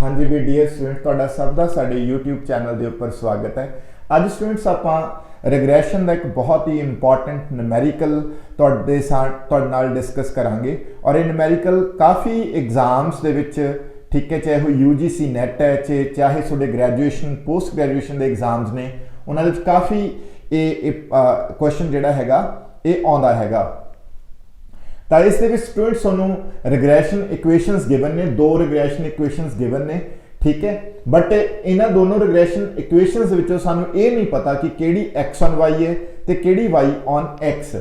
हाँ जी भी dear student तुहाडा सब दा साडे यूट्यूब चैनल के उपर स्वागत है। अज स्टूडेंट्स आपां रिग्रैशन का एक बहुत ही इंपॉर्टेंट न्यूमेरिकल तुहाडे नाल डिस्कस करांगे और ये न्यूमेरिकल काफ़ी एग्जाम्स दे विच ठीक है, चाहे वो UGC नैट है चाहे तुहाडे ग्रैजुएशन पोस्ट ग्रैजुएशन के एग्जाम्स ने उन्होंने काफ़ी क्वेश्चन जिहड़ा हैगा ये आउंदा हैगा। तो इस स्टूडेंट्स तुहानूं रिग्रैशन इक्वेशनस गिवन ने, दो रिग्रैशन इक्वेशनस गिवन ने ठीक है, बट इन्हां दोनों रिग्रैशन इक्वेशनस विचों सानूं ये नहीं पता कि किहड़ी x ऑन y है ते किहड़ी y ऑन x।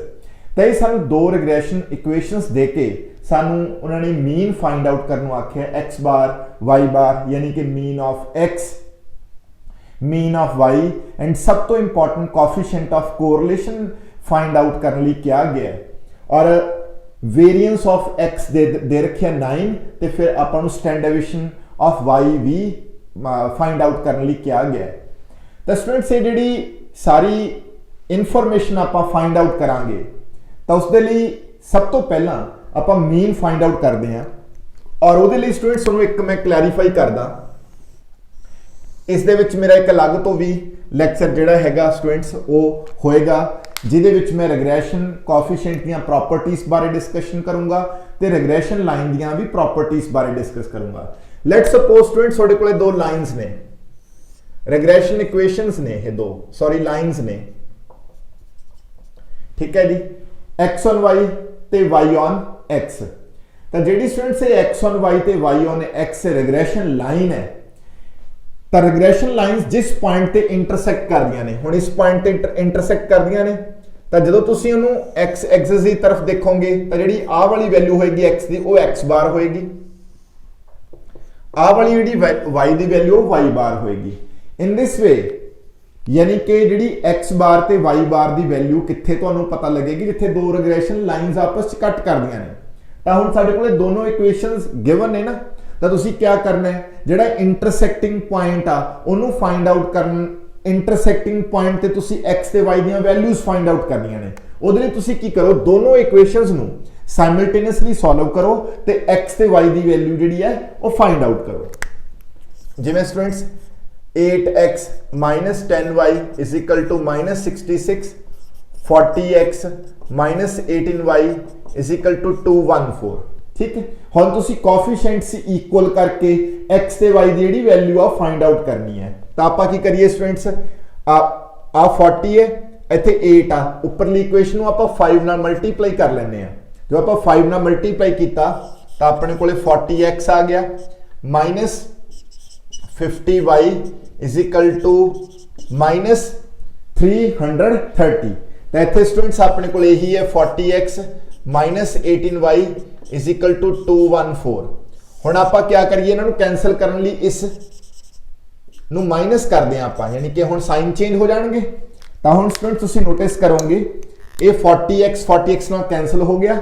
तो ये सानूं दो रिग्रैशन इक्वेशनस दे के सानूं उन्होंने मीन फाइंड आउट करने आख्या x बार y बार यानी कि mean of x mean of y and सब तो important coefficient of correlation find out करने लिए किया गया है। और वेरिएंस ऑफ x दे रखे 9 तो फिर अपन स्टैंडर्ड डेविएशन ऑफ y भी फाइंड आउट करने लिए किया गया है। तो स्टूडेंट्स ये जी सारी इनफॉर्मेशन आप फाइंड आउट करांगे तो उसके लिए सब तो पहला आप मीन फाइंड आउट करते हैं और वो स्टूडेंट्स एक मैं क्लैरीफाई करदा इस दे विच मेरा एक अलग तो भी लैक्चर जिहड़ा हैगा स्टूडेंट्स वो होएगा जिहदे विच मैं रिग्रैशन कोएफिशिएंट दी प्रॉपर्टीज बारे डिस्कशन करूंगा ते रिग्रैशन लाइन दी भी प्रॉपर्टीज बारे डिस्कस करूंगा। लेट्स सपोज स्टूडेंट्स तुहाडे कोले दो लाइंस ने, रिग्रैशन इक्वेशंस ने, ये दो सॉरी लाइंस ने ठीक है जी, x ऑन y ते y ऑन x। तो जिहड़ी स्टूडेंट्स x ऑन y ते y ऑन x रिग्रैशन लाइन है तो रिग्रैशन लाइन्स जिस पॉइंट ते इंटरसेक्ट कर दियां ने, हुण इस पॉइंट ते इंटरसेक्ट कर दियां ने तो जो तुसीं उहनूं x एक्सिस की तरफ देखोगे तो जिहड़ी आ वाली वैल्यू होएगी x दी वो x बार होएगी, आ वाली जिहड़ी y दी वैल्यू y बार होएगी। इन दिस वे यानी कि जिहड़ी x बार ते y बार दी वैल्यू कित्थे तुहानूं पता लगेगी जिथे दो रिग्रैशन लाइन्स आपस च कट कर दियां ने। तो हुण साडे कोले दोनों इक्वेशंस गिवन ने ना, तो तुसी क्या करना है जिहड़ा इंटरसेक्टिंग पॉइंट आ उन्होंने फाइंड आउट करना, इंटरसेक्टिंग पॉइंट ते तुसी x ते y the values find out करनियां ने। उहदे लई तुसी की करो दोनों इक्वेशंस नूं साइमल्टेनियसली सॉल्व करो ते x ते y दी वैल्यू जिहड़ी है वो फाइंड आउट करो। जिवें students 8x minus 10y is equal to minus 66, 40x minus 18y is equal to 214 ठीक है। हुण तुसी कोएफिशिएंट्स इक्वल करके x ते y दी जिहड़ी वैल्यू आ फाइंड आउट करनी है। तो आपां की करिए स्टूडेंट्स आ 40 है इत्थे 8 आ, उपरली इक्वेशन नूं आपां 5 नाल मल्टीप्लाई कर लैंदे आ। जो आपां 5 नाल मल्टीप्लाई कीता तो अपने कोले 40x आ गया minus 50y is equal to minus 330। तो इत्थे स्टूडेंट्स अपने कोले यही है 40x minus 18y is equal to 214। हुण आपां क्या करिए इन्हां नूं कैंसल करने लई इस नूं माइनस कर दें आपां, यानी कि हुण साइन चेंज हो जाएंगे। तो हुण स्टूडेंट्स तुसीं नोटिस करोगे ये 40x नाल कैंसल हो गया,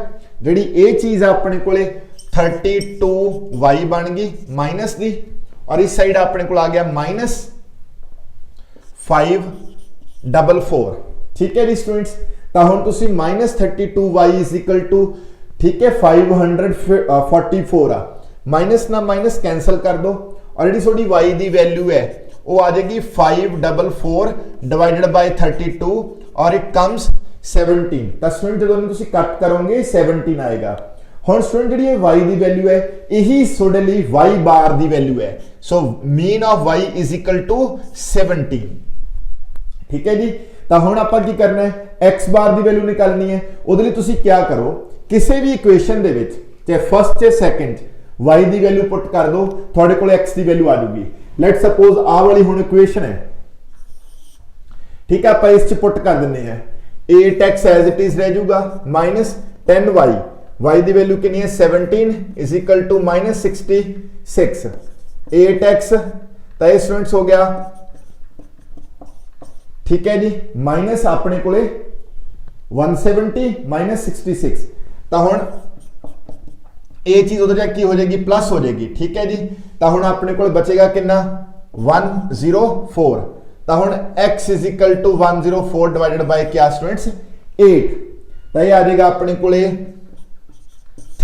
जिहड़ी ये चीज़ अपने कोले 32y बन गई माइनस दी और इस साइड अपने को आ गया माइनस 544 ठीक है जी स्टूडेंट्स। तो हुण तुसीं minus 32y is equal to ठीक है 544 आ, माइनस ना माइनस कैंसल कर दो और जी थोड़ी y की वैल्यू है वो आ जाएगी 544 डिवाइडेड बाय 32 और इट कम्स 17। तो स्टूडेंट जो तुम कट करोगे 17 आएगा। हुण स्टूडेंट जी y की वैल्यू है यही थोड़े लिए y बार की वैल्यू है, so mean of y is equal to 17 ठीक है जी। तो हुण आपां की करना है x बार की वैल्यू निकालनी है। उहदे लई तुसीं क्या करो किसी भी इक्वेशन दे विच चाहे फर्स्ट चाहे सैकेंड y की वैल्यू पुट कर दो, थोड़े को x की वैल्यू आ जाएगी। लेट सपोज आ वाली हुण इक्वेशन है ठीक है, आपां इस च पुट कर दिंदे हैं 8x एज इट इज रह जाऊगा माइनस 10y, y की वैल्यू कितनी है 17 is equal to minus 66 8x तो ये स्टूडेंट्स हो गया ठीक है जी माइनस अपने को 170 माइनस 66। तो हुण ये चीज उधर की हो जाएगी प्लस हो जाएगी ठीक है जी। तो हुण अपने को बचेगा कितना 104। तो हुण x is equal to 104 divided by क्या स्टूडेंट्स 8। तो ये आ जाएगा अपने को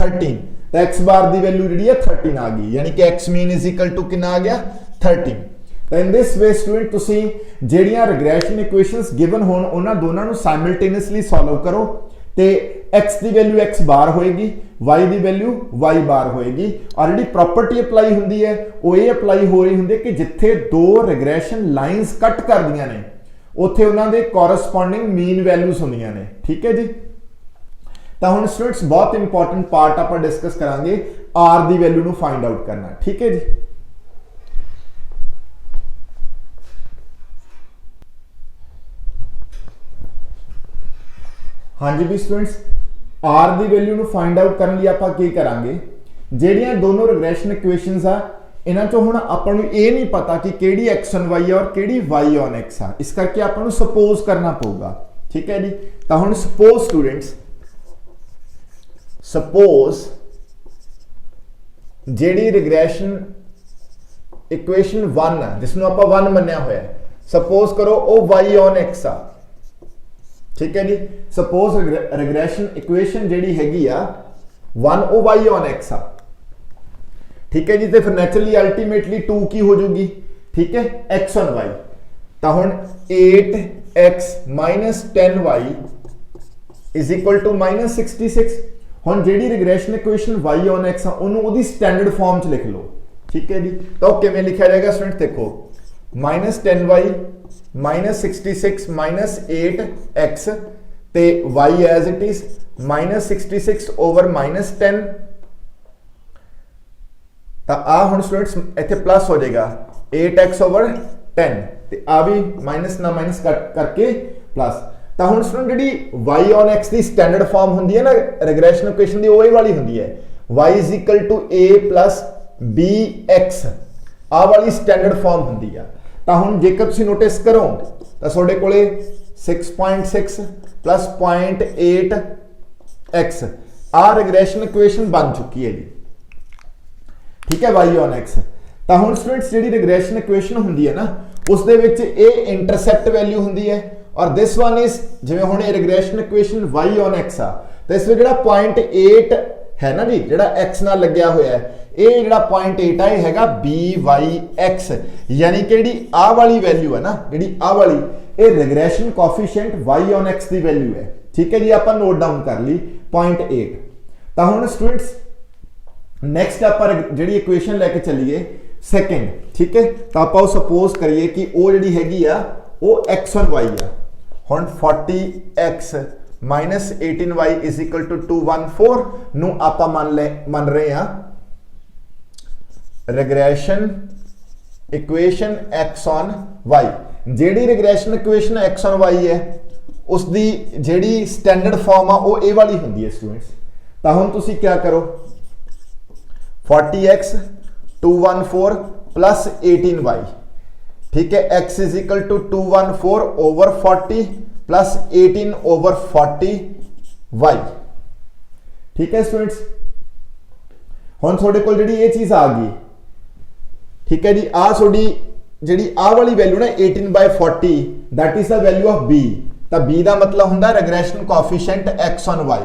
13, तो एक्स बार की वैल्यू जी है 13 आ गई, यानी कि x mean is equal to कितना आ गया 13। तो इन दिस वे स्टूडेंट तुसी ਜਿਹੜੀਆਂ रिग्रेशन इक्वेशंस गिवन होण ਉਹਨਾਂ ਦੋਨਾਂ ਨੂੰ ਸਾइमल्टेनियसली सॉल्व करो ਤੇ x ਦੀ वैल्यू x बार होएगी, y ਦੀ वैल्यू y बार होएगी। और ਜਿਹੜੀ प्रॉपर्टी अप्लाई ਹੁੰਦੀ ਹੈ ਉਹ ਇਹ ਅਪਲਾਈ ਹੋ ਰਹੀ ਹੁੰਦੀ ਹੈ ਕਿ ਜਿੱਥੇ ਦੋ ਰਿਗਰੈਸ਼ਨ ਲਾਈਨਸ ਕੱਟ ਕਰਦੀਆਂ ਨੇ ਉੱਥੇ ਉਹਨਾਂ ਦੇ ਕੋਰਸਪੋਂਡਿੰਗ ਮੀਨ ਵੈਲਿਊਜ਼ ਹੁੰਦੀਆਂ ਨੇ। ਠੀਕ ਹੈ ਜੀ। ਤਾਂ ਹੁਣ ਸਟੂਡੈਂਟਸ ਬਹੁਤ ਇੰਪੋਰਟੈਂਟ ਪਾਰਟ ਆਪਾਂ ਡਿਸਕਸ ਕਰਾਂਗੇ r ਦੀ ਵੈਲਿਊ ਨੂੰ ਫਾਈਂਡ ਆਊਟ ਕਰਨਾ। ਠੀਕ ਹੈ ਜੀ। हाँ जी भी स्टूडेंट्स r ਦੀ ਵੈਲਿਊ ਨੂੰ ਫਾਈਂਡ ਆਊਟ ਕਰਨ ਲਈ ਆਪਾਂ ਕੀ ਕਰਾਂਗੇ, ਜਿਹੜੀਆਂ ਦੋਨੋਂ ਰਿਗਰੈਸ਼ਨ ਇਕੁਏਸ਼ਨਸ ਆ ਇਹਨਾਂ ਚੋਂ ਹੁਣ ਆਪਾਂ ਨੂੰ ਇਹ ਨਹੀਂ ਪਤਾ ਕਿ ਕਿਹੜੀ x on y ਹੈ ਔਰ ਕਿਹੜੀ y on x ਆ, ਇਸ ਕਰਕੇ ਆਪਾਂ ਨੂੰ ਸਪੋਜ਼ ਕਰਨਾ ਪਊਗਾ। ਠੀਕ ਹੈ ਜੀ। ਤਾਂ ਹੁਣ ਸਪੋਜ਼ ਸਟੂਡੈਂਟਸ, ਸਪੋਜ਼ ਜਿਹੜੀ ਰਿਗਰੈਸ਼ਨ ਇਕੁਏਸ਼ਨ 1 ਆ ਜਿਸ ਨੂੰ ਆਪਾਂ 1 ਮੰਨਿਆ ਹੋਇਆ ਹੈ, ਸਪੋਜ਼ ਕਰੋ ਉਹ y on x ਆ। ठीक है जी। सपोज रिग्रेशन इक्वेशन जेडी हैगी आ 1 ओ y on x आ। ठीक है जी। तो फिर नेचुरली अल्टीमेटली 2 की हो जाएगी। ठीक है, x on y। तो हुण 8x minus 10y is equal to minus 66। हुण जेडी regression equation y on x आ उन्होंने उहदी स्टैंडर्ड फॉर्म च लिख लो। ठीक है जी। तो किवें लिखा जाएगा स्टूडेंट, देखो minus 10y minus 66 minus 8x ते y as it is minus 66 over minus 10। तो आ हुण स्टूडेंट्स इत्थे प्लस हो जाएगा 8x ओवर 10 ते आ भी माइनस ना माइनस कट करके प्लस। तो हुण student ji y on x दी स्टैंडर्ड फॉर्म हुंदी है ना रिग्रेशन इक्वेशन दी, ओही वाली हुंदी है y is equal to a plus bx, आ वाली स्टैंडर्ड फॉर्म हुंदी है। तो हुण जेकर तुसीं नोटिस करो तो तुहाडे कोले 6.6 प्लस 0.8 x आ रिग्रेशन इक्वेशन बन चुकी है जी। ठीक है, y on x। तो हुण स्टूडेंट्स जिहड़ी रिग्रेशन इक्वेशन हुंदी है ना उस दे विच ए इंटरसेप्ट वैल्यू हुंदी है और दिस वन इज जिवें हुण ये regression equation y on x आ तो इस विच जिहड़ा 0.8 है ना जी, जिहड़ा x नाल लग्या होया है ये जिहड़ा 0.8 है हैगा by(x), यानी कि जिहड़ी आ वाली वैल्यू है ना, जिहड़ी आ वाली ये regression coefficient y on x the value है। ठीक है जी, आपां नोट डाउन कर ली 0.8। तो हुण स्टूडेंट्स नेक्स्ट आपां जिहड़ी इक्वेशन लेके चलिए सेकंड। ठीक है, तो आपां सपोज करिए कि वो जिहड़ी हैगी आ वो x on y आ। हुण 40x minus 18y is equal to 214 नूं आपां मन रहे हैं regression equation x on y। JD regression equation x on y है उसकी जेडी स्टैंडर्ड फॉर्म आ वो ए वाली हुंदी है स्टूडेंट्स। तो हुण तुसीं क्या करो 40x 214 प्लस 18y। ठीक है, x is equal to 214 over 40 plus 18 over 40y। ठीक है स्टूडेंट्स, हुण तुहाडे कोल जिहड़ी ये चीज़ आ गई। ठीक है जी, आ थोड़ी जी आ वाली वैल्यू ना 18/40 that is the value of b। तो b का मतलब होंगे regression coefficient x on y।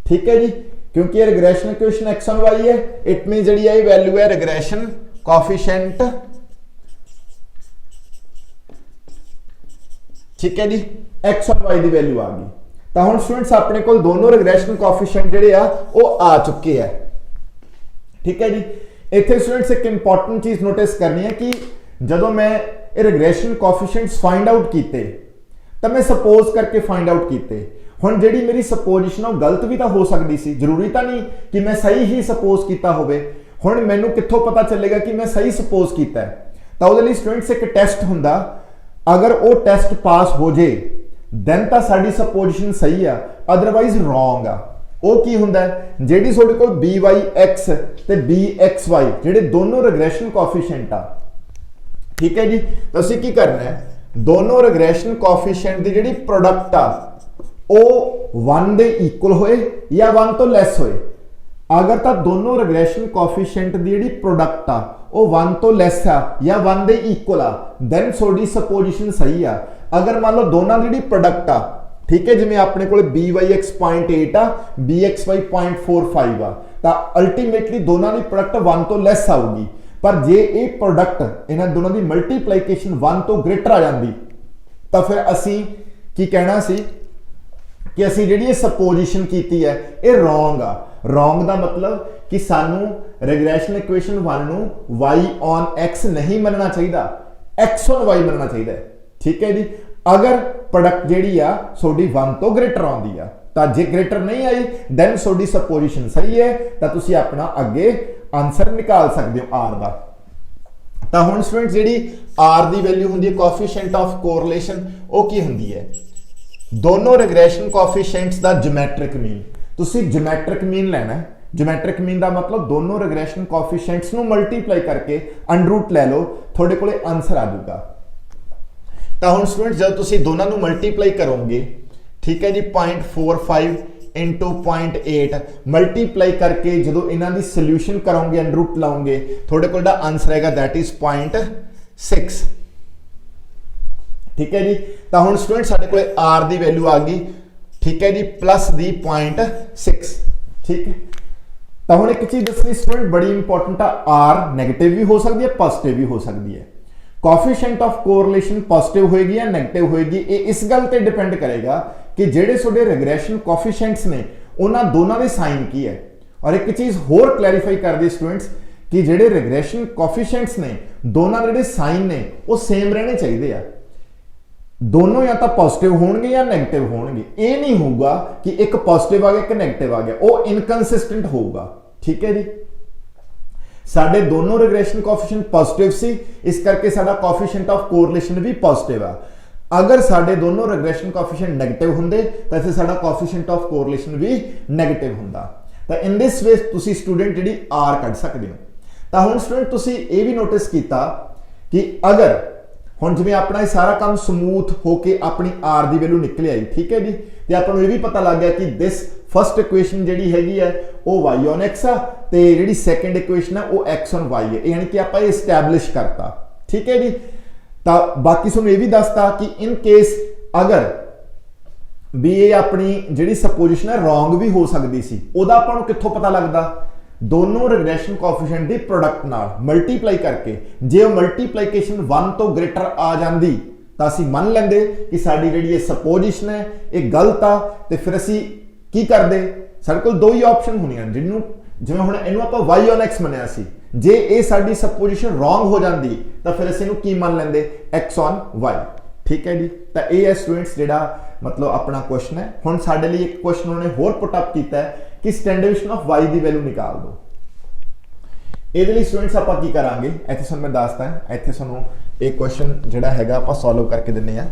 ठीक है जी, क्योंकि ये regression equation x on y है इट मीन जी ये वैल्यू है रिग्रेशन कोएफिशिएंट। ठीक है जी, x on y की वैल्यू आ गई। तो हुण स्टूडेंट्स अपने को दोनों रिग्रेशन कोएफिशिएंट जिहड़े आ वो आ चुके हैं। ठीक है जी, इत्थे स्टूडेंट्स एक इंपॉर्टेंट चीज नोटिस करनी है कि जदों मैं रिग्रेशन कोएफिशिएंट्स फाइंड आउट कीते तो मैं सपोज करके फाइंड आउट कीते। हुण जिहड़ी मेरी सपोजिशन वो गलत भी तो हो सकती सी, जरूरी तो नहीं कि मैं सही ही सपोज कीता होवे। हुण मैनूं कित्थों पता चलेगा कि मैं सही सपोज कीता है? तो उहदे लई स्टूडेंट्स एक टेस्ट हुंदा, अगर वो टेस्ट पास हो जाए दैन तो साडी सपोजिशन सही आ, अदरवाइज रॉन्ग आ। वो की हुंदा है जेडी थोड़े को by(x) ते bxy जेडे दोनों रिग्रेशन कोएफिशिएंट आ। ठीक है जी, तो असीं की करना है दोनों रिग्रेशन कोएफिशिएंट दी जेडी प्रोडक्ट आ वो 1 दे इक्वल होए या 1 तो लैस होए। अगर तो दोनों रिग्रेशन कोएफिशिएंट दी जेडी प्रोडक्ट आ वो 1 तो लैस आ या 1 दे इक्वल आ दैन थोड़ी सपोजिशन सही आ। अगर मान लो दोनों की जेडी प्रोडक्ट आ ठीक है, जिवें अपने को BYX 0.8 आ, BXY 0.45 आ, तो अल्टीमेटली दोनों की प्रोडक्ट 1 तो लैस आऊगी। पर जे ये प्रोडक्ट इन्हां दोनों की मल्टीप्लीकेशन 1 तो ग्रेटर आ जाती तो फिर असी की कहना सी कि असी जिहड़ी सपोजिशन की है ये रॉन्ग आ। रॉन्ग का मतलब कि सानू रिग्रेशन इक्वेशन 1 नू y ऑन x नहीं मनना चाहिए, x ऑन y मनना चाहिए। ठीक है जी, अगर प्रोडक्ट जिहड़ी आ सोडी 1 तो ग्रेटर आउंदी आ, तो जे ग्रेटर नहीं आई दैन सोडी सपोजिशन सही है, तो तुसी अपना अगे आंसर निकाल सकते हो आर का। तो हुण स्टूडेंट्स जिहड़ी आर की वैल्यू हुंदी है कोएफिशिएंट ऑफ कोरिलेशन, वो की हुंदी है दोनों रिग्रेशन कोएफिशिएंट्स दा ज्योमेट्रिक मीन। तुसी ज्योमेट्रिक मीन लेना है। ज्योमेट्रिक मीन का मतलब दोनों रिग्रेशन कोएफिशिएंट्स नू मल्टीप्लाई करके अंडर रूट ले लो, थोड़े कोले आंसर आ जाऊगा। तो हुण स्टूडेंट्स जब तुसी दोनों नू मल्टीप्लाई करोगे, ठीक है जी, 0.45 इंटू 0.8 मल्टीप्लाई करके जो इन्हां दी सोल्यूशन करोगे अंडर रूट लाओगे, थोड़े कोल दा आंसर आएगा दैट इज 0.6। ठीक है जी, तो हुण स्टूडेंट साडे कोले आर दी वैल्यू आ गई, ठीक है जी, प्लस दी 0.6। ठीक है, तो हुण एक चीज दसनी स्टूडेंट बड़ी इंपॉर्टेंट आ, आर नेगेटिव भी हो सकती है पॉजिटिव भी हो सकती है। कोएफिशिएंट ऑफ कोरिलेशन पॉजिटिव होएगी या नेगेटिव होएगी, ये इस गल ते डिपेंड करेगा कि जेडे सोडे रिग्रेशन कोएफिशिएंट्स ने उन्हां दोनों दे साइन की है। और एक चीज होर क्लैरिफाई कर दी स्टूडेंट्स कि जेडे रिग्रेशन कोएफिशिएंट्स ने दोनों जेडे साइन ने वो सेम रहने चाहिए आ, दोनों या तो पॉजिटिव होंगे या नेगेटिव होंगे। ये नहीं होगा कि एक पॉजिटिव आ गया एक नेगेटिव आ गया, वो इनकंसिस्टेंट होगा। ठीक है जी, साडे दोनों रिग्रेशन कोएफिशिएंट पॉजिटिव सी, इस करके साडा कोएफिशिएंट ऑफ कोरिलेशन भी पॉजिटिव आ। अगर साडे दोनों रिग्रेशन कोएफिशिएंट नेगेटिव हुंदे तो फिर साडा कोएफिशिएंट ऑफ कोरिलेशन भी नेगेटिव हुंदा। तो इन दिस वे तुसी स्टूडेंट जिहड़ी आर कढ सकदे हो। तो हुण स्टूडेंट तुसी ये भी नोटिस कीता कि अगर हुण जिवें अपना सारा काम समूथ होके अपनी आर की वैल्यू निकल आई, ठीक है जी, तो आपको ये भी पता लग गया कि दिस फर्स्ट इक्वेशन जिहड़ी हैगी है वो वाई ऑन एक्स आ, ते जिहड़ी सैकेंड इक्वेशन है वो एक्स ऑन वाई है, यानी कि आप इस्टैबलिश करता। ठीक है जी, तो बाकी तुहानूं ये भी दसता कि इन केस अगर भी ये अपनी जिहड़ी सपोजिशन है रॉन्ग भी हो सकती सी, उहदा आपां नूं कित्थों पता लगदा, दोनों रिग्रेशन कोएफिशिएंट दी प्रोडक्ट नाल मल्टीप्लाई करके जे मल्टीप्लीकेशन 1 तो ग्रेटर आ जांदी तो असीं मन लैंदे कि साडी जिहड़ी सपोजिशन है ये गलत आ, ते फिर असीं की करदे, साडे कोल दो ही ऑप्शन होणीआं जिन्नूं जिवें हुण इहनूं आपां वाई ऑन एक्स मन्निआ सी, जे ये साडी सपोजिशन रॉन्ग हो जांदी तो फिर असीं इहनूं की मान लैंदे एक्स ऑन वाई। ठीक है जी, तो ये है स्टूडेंट्स जिहड़ा मतलब अपना क्वेश्चन है। हुण साडे लई एक क्वेश्चन उन्होंने होर पुट अप कीता है कि स्टैंडर्ड डेविएशन ऑफ वाई की वैल्यू निकाल दो। ਇਹਦੇ ਲਈ स्टूडेंट्स ਆਪਾਂ ਕੀ ਕਰਾਂਗੇ, ਇੱਥੇ ਤੁਹਾਨੂੰ ਮੈਂ ਦੱਸਦਾ ਹਾਂ, ਇੱਥੇ ਤੁਹਾਨੂੰ ਇਹ ਕੁਐਸਚਨ ਜਿਹੜਾ ਹੈਗਾ ਆਪਾਂ ਸੋਲਵ ਕਰਕੇ ਦਿੰਨੇ ਆ।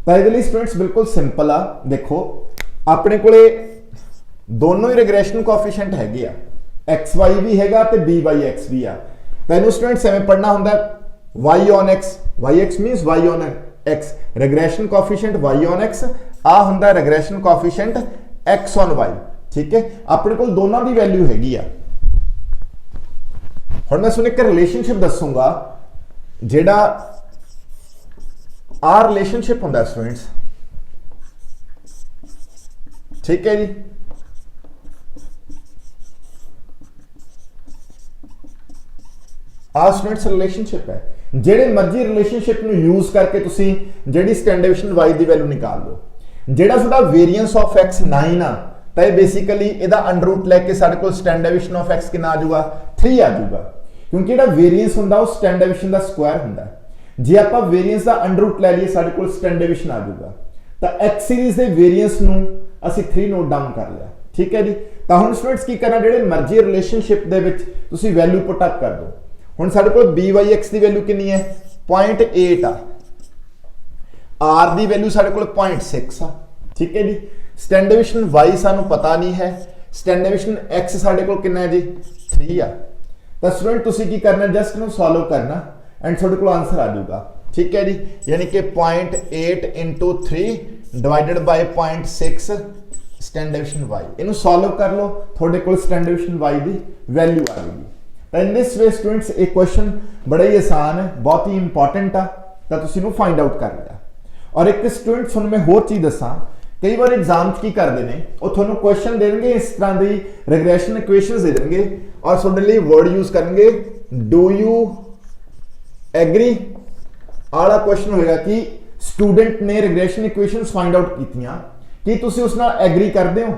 ਤਾਂ ਇਹਦੇ ਲਈ स्टूडेंट्स ਬਿਲਕੁਲ ਸਿੰਪਲ ਆ। ਦੇਖੋ ਆਪਣੇ ਕੋਲੇ ਦੋਨੋਂ ਹੀ ਰਿਗਰੈਸ਼ਨ ਕੋਐਫੀਸ਼ੀਐਂਟ ਹੈਗੇ ਆ, xy ਵੀ ਹੈਗਾ ਤੇ byx ਵੀ ਆ। ਤਾਂ ਇਹਨੂੰ स्टूडेंट्स ਐਵੇਂ ਪੜਨਾ ਹੁੰਦਾ y on x, yx means y on x, regression coefficient y on x, आ हुंदा regression coefficient x on y। ठीक है, अपने को दोनों की वैल्यू हैगी आ। हुण मैं सुन एक रिलेशनशिप दसूंगा जेड़ा आ रिलेशनशिप हुंदा स्टूडेंट्स। ठीक है जी, आ स्टूडेंट्स रिलेशनशिप है, जेड़े मर्जी रिलेशनशिप नूं यूज करके तुसी जेड़ी स्टैंडर्ड डेविएशन y की वैल्यू निकाल लो। जेड़ा साडा वेरिएंस ऑफ x 9 आ, तो बेसिकली इहदा अंडर रूट लेके साडे कोल स्टैंडर्ड डेविएशन ऑफ x कितना आ जाऊगा 3 आ जाऊगा, क्योंकि जेड़ा वेरिएंस हुंदा वो स्टैंडर्ड डेविएशन दा स्क्वायर हुंदा। जे आपां वेरिएंस दा अंडर रूट लै लईए साडे कोल स्टैंडर्ड डेविएशन आ जाऊगा। तो x सीरीज दे वेरिएंस नूं असीं 3 नोट डाउन कर लिया। ठीक है जी, तो हुण स्टूडेंट्स की करना, जेड़े मर्जी रिलेशनशिप दे विच तुसीं वैल्यू पुट अप कर दो। हुण साडे कोल byx की वैल्यू कितनी है 0.8 आ, r की वैल्यू साडे कोल 0.6 आ। ठीक है जी, स्टैंडर्ड डेविएशन y सानू पता नहीं है, स्टैंडर्ड डेविएशन x साडे कोल कितना है जी 3 आ। तो स्टूडेंट तुसीं की करना, जस्ट इहनूं सॉल्व करना एंड तुहाडे कोल आंसर आ जाऊगा। ठीक है जी, यानी कि 0.8 into 3 divided by 0.6 standard deviation y, इहनूं सॉल्व कर लो, तुहाडे कोल स्टैंडर्ड डेविएशन y की वैल्यू आ जाएगी। ਤਾਂ ਇਨ ਦਿਸ ਵੇ ਸਟੂਡੈਂਟਸ ਇਹ ਕੁਐਸਚਨ ਬੜਾ ਹੀ ਆਸਾਨ ਹੈ, ਬਹੁਤ ਹੀ ਇੰਪੋਰਟੈਂਟ ਆ, ਤਾਂ ਤੁਸੀਂ ਇਹਨੂੰ ਫਾਈਂਡ ਆਊਟ ਕਰ ਲਿਆ। ਔਰ ਇੱਕ ਸਟੂਡੈਂਟਸ ਹੁਣ ਮੈਂ ਹੋਰ ਚੀਜ਼ ਦੱਸਾਂ, ਕਈ ਵਾਰ ਐਗਜ਼ਾਮ 'ਚ ਕੀ ਕਰਦੇ ਨੇ, ਉਹ ਤੁਹਾਨੂੰ ਕੁਐਸਚਨ ਦੇਣਗੇ ਇਸ ਤਰ੍ਹਾਂ ਦੀ ਰਿਗਰੈਸ਼ਨ ਇਕੁਏਸ਼ਨਸ ਦੇ ਦੇਣਗੇ ਔਰ ਤੁਹਾਡੇ ਲਈ ਵਰਡ ਯੂਜ਼ ਕਰਨਗੇ ਡੂ ਯੂ ਐਗਰੀ ਆਲਾ ਕੁਐਸਚਨ ਹੋਏਗਾ ਕਿ ਸਟੂਡੈਂਟ ਨੇ ਰਿਗਰੈਸ਼ਨ ਇਕੁਏਸ਼ਨਸ ਫਾਈਂਡ ਆਊਟ ਕੀਤੀਆਂ, ਕੀ ਤੁਸੀਂ ਉਸ ਨਾਲ ਐਗਰੀ ਕਰਦੇ ਹੋ?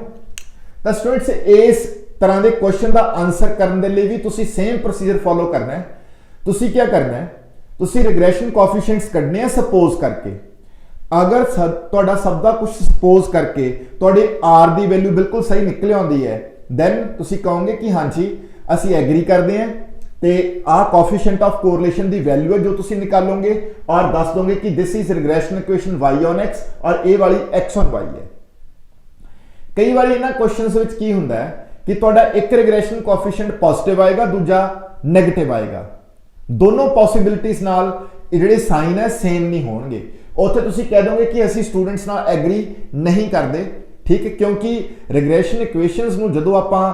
ਤਾਂ ਸਟੂਡੈਂਟਸ ਇਸ ਤਰ੍ਹਾਂ ਦੇ ਕੁਐਸਚਨ ਦਾ ਆਨਸਰ ਕਰਨ ਦੇ ਲਈ ਵੀ ਤੁਸੀਂ ਸੇਮ ਪ੍ਰੋਸੀਜਰ ਫੋਲੋ ਕਰਨਾ ਹੈ। ਤੁਸੀਂ ਕੀ ਕਰਨਾ ਹੈ, ਤੁਸੀਂ ਰਿਗਰੈਸ਼ਨ ਕੋਐਫੀਸ਼ੀਐਂਟਸ ਕੱਢਨੇ ਆ ਸਪੋਜ਼ ਕਰਕੇ। अगर ਤੁਹਾਡਾ ਸਭ ਦਾ ਕੁਝ ਸਪੋਜ਼ ਕਰਕੇ ਤੁਹਾਡੇ r ਦੀ ਵੈਲਿਊ ਬਿਲਕੁਲ ਸਹੀ ਨਿਕਲ ਆਉਂਦੀ ਹੈ, ਦੈਨ ਤੁਸੀਂ ਕਹੋਗੇ ਕਿ ਹਾਂਜੀ ਅਸੀਂ ਐਗਰੀ ਕਰਦੇ ਹਾਂ ਤੇ ਆ ਕੋਐਫੀਸ਼ੀਐਂਟ ਆਫ ਕੋਰਿਲੇਸ਼ਨ ਦੀ ਵੈਲਿਊ ਹੈ ਜੋ ਤੁਸੀਂ ਨਿਕਾਲੋਗੇ ਔਰ ਦੱਸ ਦੋਗੇ ਕਿ this is regression equation y on x ਔਰ ਇਹ ਵਾਲੀ x on y ਹੈ। ਕਈ ਵਾਰੀ ਇਹਨਾਂ ਕੁਐਸਚਨਸ ਵਿੱਚ ਕੀ ਹੁੰਦਾ ਹੈ ਕਿ ਤੁਹਾਡਾ ਇੱਕ ਰਿਗਰੈਸ਼ਨ ਕੋਐਫੀਸ਼ੀਐਂਟ ਪੋਜ਼ਿਟਿਵ ਆਏਗਾ, ਦੂਜਾ ਨੈਗੇਟਿਵ ਆਏਗਾ। ਦੋਨੋਂ ਪੋਸਿਬਿਲਿਟੀਜ਼ ਨਾਲ ਇਹ ਜਿਹੜੇ ਸਾਈਨ ਹੈ ਸੇਮ ਨਹੀਂ ਹੋਣਗੇ। ਉੱਥੇ ਤੁਸੀਂ ਕਹਿ ਦੋਗੇ ਕਿ ਅਸੀਂ ਸਟੂਡੈਂਟਸ ਨਾਲ ਐਗਰੀ ਨਹੀਂ ਕਰਦੇ, ਠੀਕ ਹੈ, ਕਿਉਂਕਿ ਰਿਗਰੈਸ਼ਨ ਇਕੁਏਸ਼ਨਸ ਨੂੰ ਜਦੋਂ ਆਪਾਂ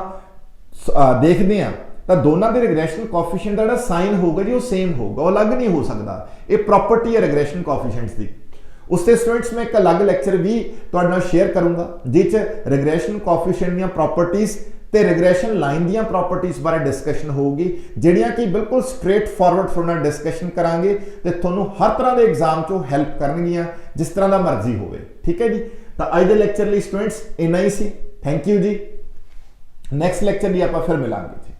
ਦੇਖਦੇ ਹਾਂ ਤਾਂ ਦੋਨਾਂ ਦੇ ਰਿਗਰੈਸ਼ਨ ਕੋਐਫੀਸ਼ੀਐਂਟ ਦਾ ਜਿਹੜਾ ਸਾਈਨ ਹੋਊਗਾ ਜੀ ਉਹ ਸੇਮ ਹੋਊਗਾ, ਉਹ ਅਲੱਗ ਨਹੀਂ ਹੋ ਸਕਦਾ। ਇਹ ਪ੍ਰੋਪਰਟੀ ਹੈ ਰਿਗਰੈਸ਼ਨ ਕੋਐਫੀਸ਼ੀਐਂਟਸ ਦੀ। ਉਸ ਤੇ ਸਟੂਡੈਂਟਸ ਮੈਂ ਇੱਕ ਅਲੱਗ ਲੈਕਚਰ ਵੀ ਤੁਹਾਡੇ ਨਾਲ ਸ਼ੇਅਰ ਕਰੂੰਗਾ ਜਿਸ 'ਚ ਰਿਗਰੈਸ਼ਨ ਕੋਐਫੀਸ਼ੀਐਂਟ ਦੀਆਂ ਪ੍ਰੋਪਰਟੀਜ਼ ਤੇ ਰਿਗਰੈਸ਼ਨ ਲਾਈਨ ਦੀਆਂ ਪ੍ਰੋਪਰਟੀਜ਼ ਬਾਰੇ ਡਿਸਕਸ਼ਨ ਹੋਊਗੀ, ਜਿਹੜੀਆਂ ਕਿ ਬਿਲਕੁਲ ਸਟ੍ਰੇਟ ਫਾਰਵਰਡ ਤੁਹਾਡੇ ਨਾਲ ਡਿਸਕਸ਼ਨ ਕਰਾਂਗੇ ਤੇ ਤੁਹਾਨੂੰ ਹਰ ਤਰ੍ਹਾਂ ਦੇ ਐਗਜ਼ਾਮ 'ਚੋਂ ਹੈਲਪ ਕਰਨਗੀਆਂ ਜਿਸ ਤਰ੍ਹਾਂ ਦਾ ਮਰਜ਼ੀ ਹੋਵੇ, ਠੀਕ ਹੈ ਜੀ। ਤਾਂ ਅੱਜ ਦੇ ਲੈਕਚਰ ਲਈ ਸਟੂਡੈਂਟਸ ਇੰਨਾ ਹੀ ਸੀ। ਥੈਂਕ ਯੂ ਜੀ। ਨੈਕਸਟ ਲੈਕਚਰ ਲਈ ਆਪਾਂ ਫਿਰ ਮਿਲਾਂਗੇ ਜੀ।